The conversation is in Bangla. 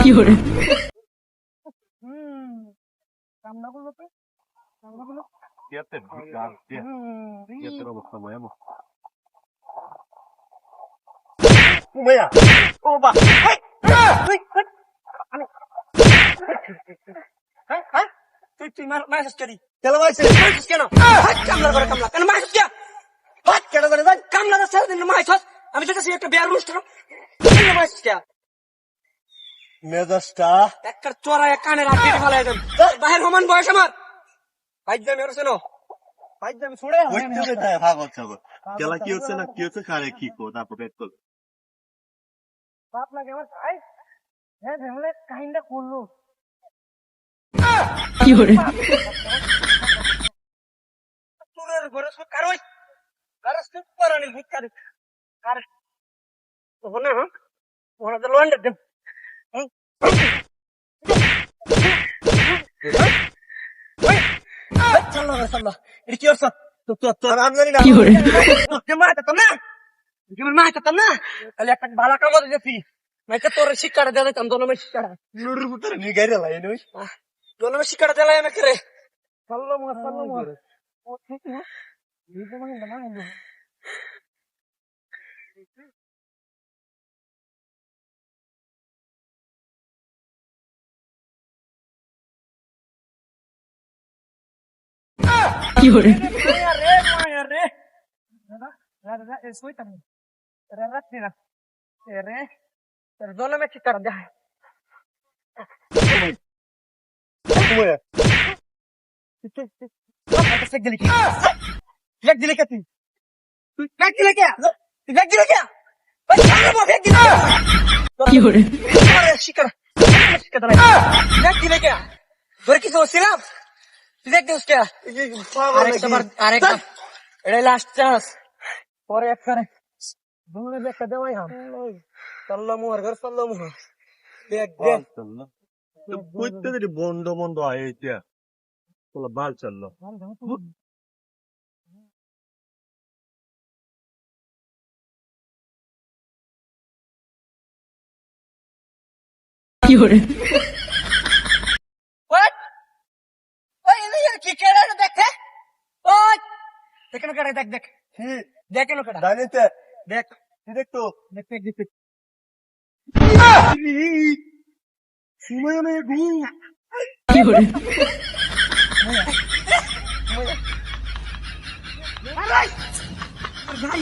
fiore, কামনা করলো তো কামনা করলো ইয়াতের অবস্থা ভয়াবহ। উমাইয়া ও বা তুই তুই মারছিস কেন কেলা মারছিস কেন কামলা করে কামলা কেন মারছিস কে হাত কেটে করে যাই কামলা ছেড়ে দিন মারছিস আমি তো কাছে একটা বিয়ার অনুষ্ঠান মারছিস কে মেজাজটা একটা চোরায় কানে রাখি ফেলাই দেন বাহির সমান বয়স আমার ভাই যাবে আর শোনো ভাই যাবে ছড়ে হইতে দেয় ভাগ হচ্ছে আবার। কেলা কি হচ্ছে না কি হচ্ছে কারে কি কো তারপর বের কর। বাপ লাগে আমার ভাই হ্যাঁ ঝামেলা কাহিনীটা করলো fiore, চোরের ঘরে সব কারোই কারো সুপ করানি ভিক্ষারি আর ওখানে হ্যাঁ ওখানে তো লোন দেন চলো এটা কি হচ্ছে তো আমি জানি না fiore, তাহলে একটা ভালো কামড় দিয়েছি নাকি তোর শিক্ষাটা দেওয়া যেতাম জনমের শিক্ষাটা নুরুর ভিতরে নিয়ে গাইরে লাই নই। জনমের শিক্ষাটা দেওয়া আমাকে রে fiore, জনমের শিক্ষাটা দেয় উমাইয়া फेंक दिले क्या फेंक दिले क्या तू फेंक दिले क्या तू फेंक दिले क्या बस सामने वो फेंक दिले fiore, अरे शिकर शिकर फेंक दिले क्या घर की सोच सिलाप तू देख दे उसके अरे अरे लास्ट चांस और एक करे दूसरे देख दे भाई हम सल्लम और घर सल्लम देख दे তো কইতে যদি বন্ধ বন্ধ হয় এটা বলা বাল চললো। fiore, What? ওই এই কি কেডা দেখে ওই দেখেন কেডা দেখ দেখ দেখেন কেডা জানিতে দেখ দেখতো দেখ দেখ দেখ উমাইয়া মে গু fiore, আরে ভাই